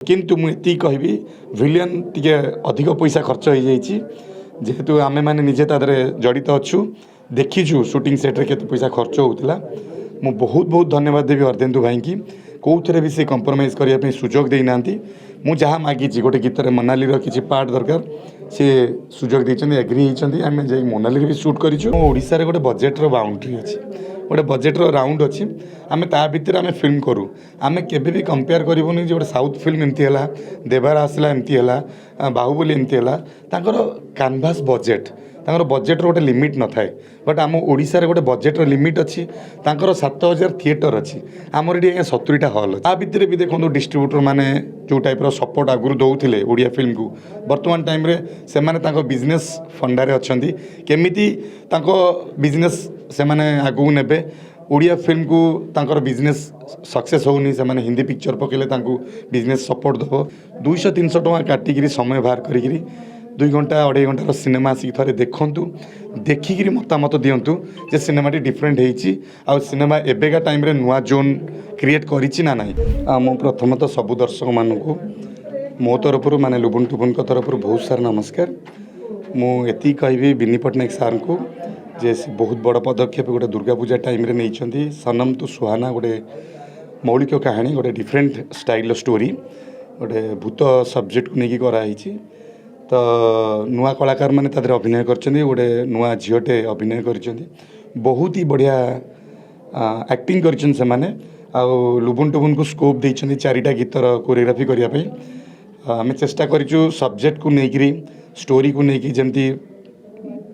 किंतु मुझे कहबी विलियन टी अधिक पैसा खर्च हो जाइए जेहेतु आमे मैंने निजे तादरे जड़ित अच्छु देखीचु शूटिंग सेट्रे के पैसा खर्च होता मु बहुत बहुत धन्यवाद देवी अर्धेन्दु भाई की कौन भी से कंप्रोमाइज करने सुजोग देना मु जहाँ मागी गोटे गीत मनाली किसी पार्ट दरकार सी सुजोग देते एग्री होती आम जा मनाली भी सुट करूँ गोटे बजेट्र बाउंड्री अच्छी गोटे बजेट्र राउंड अच्छी आम ता भितर आम फिल्म करूँ आम केबे भी कंपेयर करूनी जो गोटे साउथ फिल्म एमती है देवार आसला एमती है बाहुबली एमती है कैनभास बजेट तांकर बजेट्र गोटे लिमिट न थाए बट आम ओडिशा रे गोटे बजेट्र लिमिट अच्छी तांकर 7000 थिएटर अच्छी आमर ये 70टा हॉल आ भितर भी देखो डिस्ट्रीब्यूटर माने जो टाइप सपोर्ट आगुरी दौले ओडिया फिल्म को वर्तमान टाइम रे से माने बिजनेस फंडारे अच्छी केमिति बिजनेस से माने आगू नेबे ओडिया फिल्म को तांकर बिजनेस सक्सेस होनी से माने हिंदी पिक्चर पकेले तांको बिजनेस सपोर्ट दबो 200-300 टका काटिकी समय बाहर करी 2 घंटा 2.5 घंटार सिनेमा आसिक थे देखूँ देखिकी मतामत दिंतु जे सिनेमाटी डिफरेंट होती आ सिनेमा एବେका टाइम रे नुआ जोन क्रिएट करिछि ना नहीं मु प्रथमतः सबु दर्शक मानू मो तरफ माने लुबुन टुबुन तरफ बहुत सारा नमस्कार मुझे कहबी बिनी पट्टनायक सार को जे बहुत बड़ पदक्षेप गोटे दुर्गा पूजा टाइम रे नहीं सनम तु सुहाना गोटे मौलिक कहानी गोटे डिफरेंट स्टाइल स्टोरी गोटे भूत सब्जेक्ट को लेकिन कराई तो नुआ कलाकार मैंने तादर अभिनय कर गोटे नुआ झीटे अभिनय कर बहुत ही बढ़िया एक्टिंग कर लुबुन टुबुन को स्कोप देते 4टा गीतर कोरियोग्राफी करने आम चेष्टा करूँ सब्जेक्ट को लेकिरी स्टोरी को लेकिन जमती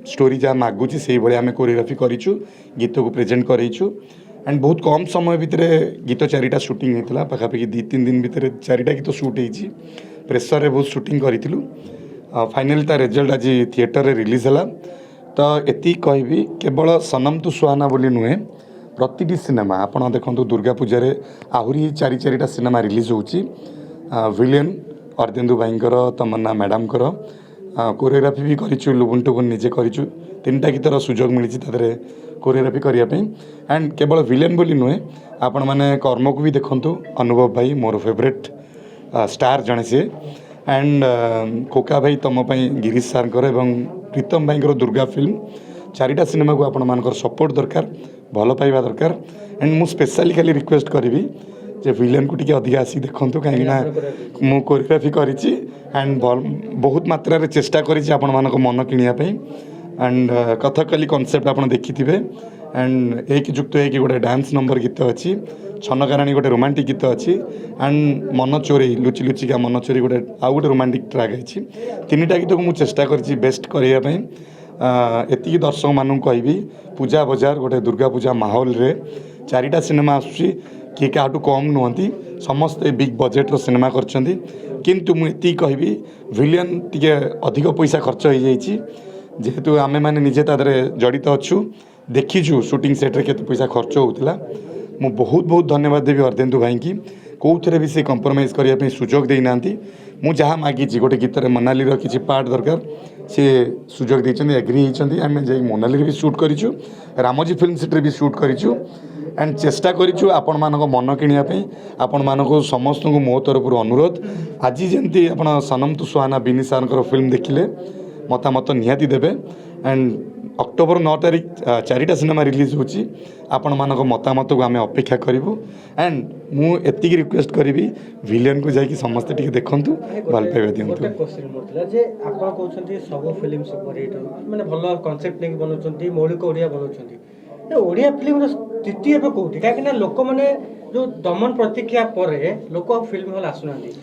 स्टोरी जहाँ मागुची से भाई आम कोरियोग्राफी करूँ गीत को प्रेजेंट करूँ एंड बहुत कम समय भितर गीत 4टा शूटिंग होता पाखापाखि 2-3 दिन भितर 4टा गीत शूट होती प्रेसर रे बहुत शूटिंग करूँ फाइनाली ता रिजल्ट आज थिएटर रे रिलीज है तो एति कहबी केवल सनम तु सुहाना बोली नुहे प्रतिटी सिनेमा आपड़ देखो दुर्गा पूजा रे आहरी 4-4टा सिनेमा रिलीज होची विलियन अर्धेन्दु भाईंकर तमन्ना मैडम कोरियोग्राफी भी करूँ लुबुन टुबुन निजे करूँ 3टा गीतर सुजोग मिली कोरियोग्राफी करने एंड केवल विलेन बोली नुहे आपण मैंने कर्म को भी देखु अनुभव भाई मोर फेवरेट स्टार जड़े सी एंड कोका भाई तुम गिरीश सार प्रीतम भाई दुर्गा फिल्म 4टा सिनेमा को आपण मान सपोर्ट दरकार भल पाइबा दरकार एंड मु स्पेशली खाली रिक्वेस्ट करी जे विलेन को टिके अधिक आसी देखूँ कहीं मु कोरियोग्राफी करी एंड बहुत मात्रा रे चेष्टा करी आपण मान मन किणापी एंड कथकली कॉन्सेप्ट आप देखिथे एंड एक जुक्त एक गोटे डांस नंबर गीत अच्छी छनकाराणी गोटे रोमांटिक गीत अच्छी एंड मन चोरी लुचि लुचिका मन चोरी गोटे आउ गोटे रोमांटिक ट्रैक है 3टा गीत को मुझे चेष्टा करी बेस्ट करने एतिकी दर्शक मानू कहबी पूजा बजार गोटे दुर्गा पूजा माहौल रे 4टा सिनेमा आसूँ किए क्या कम नुहति समस्ते बिग बजेट्र सिनेमा करछंती किंतु मुझे कहबी विलियन टी अधिक पैसा खर्च हो जाइए जेहेतु आमे मैंने निजे तादरे जड़ित अच्छु देखीचु शूटिंग सेट्रे के पैसा खर्च होता मु बहुत बहुत धन्यवाद देवी अर्धेन्दु भाई की कौन भी से कंप्रोमाइज करने सुजोग देना मु जहाँ मागी गोटे गीत मनाली किसी पार्ट दरकार सी सुजोग देते एग्री होती आम जा मनाली भी सुट करूँ रामोजी फिल्म सिटी भी सुट करूँ एंड चेष्टा करूँ आपण मान मन किणापी आपण मानक समस्त को मो तरफ अनुरोध आज जमी आप सनम तु सुहाना बिनी सार फिल्म देखिले मतामत निहाती देवे एंड अक्टोबर 9 तारीख 4टा सिनेमा रिलीज होची आपण मानक मतामत को आम अपेक्षा करूँ एंड मु एति रिक्वेस्ट करी विलियन को जाकि समस्ते टिके देखंतु भल पाइबा दियंतु क्वेश्चन मोरला जे आपण कहउछंती सब फिल्म सुपर हिट माने भलो कांसेप्ट नेक बनउछंती मौलिक ओडिया बनउछंती ए ओडिया फिल्म रो स्थिति एबे कोठी काहे कि लोक माने जो दमन प्रतिक्रिया परे लोक फिल्म हॉल आसुनांती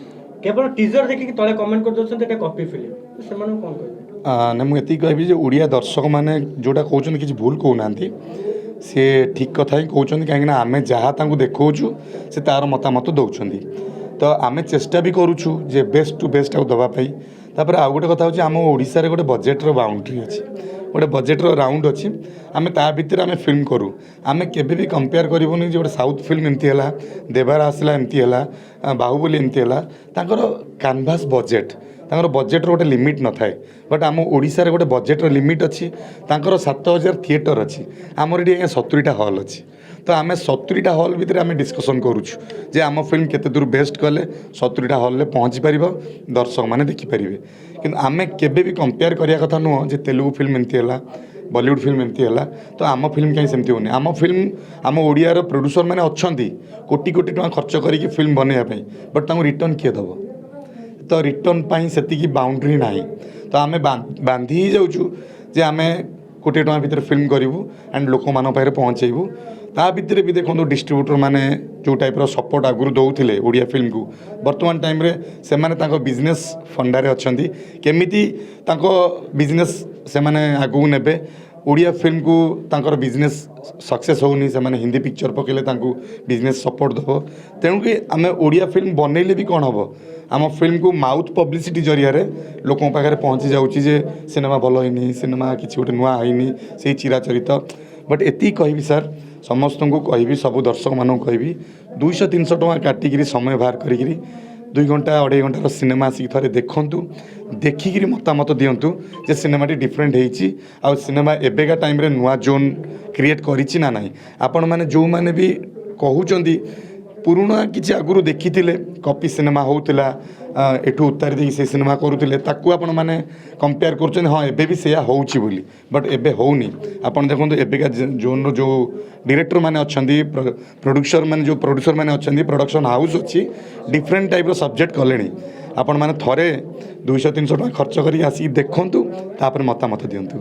केवल टीजर देखि तळे कमेंट कर दोछंती एटा कॉपी फिल्म सेमानं कोन कहबे ना मुझे कहबी जो ओडिया दर्शक मैंने जोटा कहते कि भूल कहना सी ठीक कथा ही कहते कहीं आम जहाँ देखु से तार मतामत दौरान तो आम चेष्टा भी करुचु जे बेस्ट टू बेस्ट आउ दवापाई तापर आउ गोटे कथा होम ओडिशा गोटे बजेट्र बाउंड्री अच्छी गोटे बजेट्र राउंड अच्छी आम ता भितर आम फिल्म करूँ आम केबे भी कंपेयर करूनी जो गोटे साउथ फिल्म एमती है देवार आसला एमती है बाहुबली एमती है कैनभास बजेट तांकर बजेट्र गोटे लिमिट न थाए बट आम ओडिशा गोटे बजेट्र लिमिट अच्छी तांकर 7000 थिएटर अच्छी आमर ये 70टा हॉल अच्छी तो आम 70टा हल भितर आम डिस्कसन करुचु जे आम फिल्म केते दूर बेस्ट कले 70टा हल में पहुँची पार दर्शक मैंने देखिपारे कि आम केबे भी कंपेयर करिया कथा नुह जे तेलुगु फिल्म एमती है बॉलीवुड फिल्म एमती है तो आम फिल्म कहीं सेमती होनी आम फिल्म आम ओडियार प्रोड्यूसर मैंने अच्छा कोटी कोटी टका खर्च करके फिल्म बनवाई बट रिटर्न किए दब तो रिटर्न पाई से बाउंड्री ना तो आम बांधी ही जाऊँ जे आम कोटी टका भितर फिल्म करूँ एंड लोक मान पाखे पहुँचेबू ता भितर भी देखो डिस्ट्रीब्यूटर मैंने जो टाइप सपोर्ट आगुरी दौले ओडिया फिल्म को बर्तमान टाइम रे से माने बिजनेस फंडारे अच्छा केमिति बिजनेस से माने आगू नेबे ओडिया फिल्म को तांकर बिजनेस सक्सेस होनी से माने हिंदी पिक्चर पकेले तांको बिजनेस सपोर्ट दबो तेणुकि आम ओडिया फिल्म बनइले भी कौन हम आम फिल्म को माउथ पब्लिसिटी जरिया लोकों पाखे पहुँची जाऊँगी जे सिनेमा भल होनी सिनेमा किसी गोटे नुआ होनी से चिराचरित बट एति कहि सर समस्त को कहि सब दर्शक मानू कहि 200-300 टଙ୍କା काटिकी समय बाहर करी 2 घंटा 2.5 घंटार सिनेमा आसिक थे देखूँ देखिकी मतामत दिंतु जे सिनेमाटी डिफरेंट होती आ सिनेमा एବେका टाइम रे नुआ जोन क्रिएट करिछि ना नाही आपण माने जो माने भी कहउचंदी पुराना किसी आगुरी देखी कॉपी सिनेमा होता एठू उतारी दे से सिनेमा करुले ताकू आपण माने कंपेयर कर हाँ एबे भी सेया होउछि बोली बट एबे होउनी आपण देखो एबेका जोन जो डायरेक्टर माने अछंदी प्रोड्यूसर माने जो प्रोड्यूसर माने अछंदी प्रोडक्शन हाउस अच्छी डिफरेंट टाइप रो सब्जेक्ट कलेनी आपण माने थरे 200-300 टଙ୍କା खर्च करी आसी देखंतु तापर मतामत दियंतु।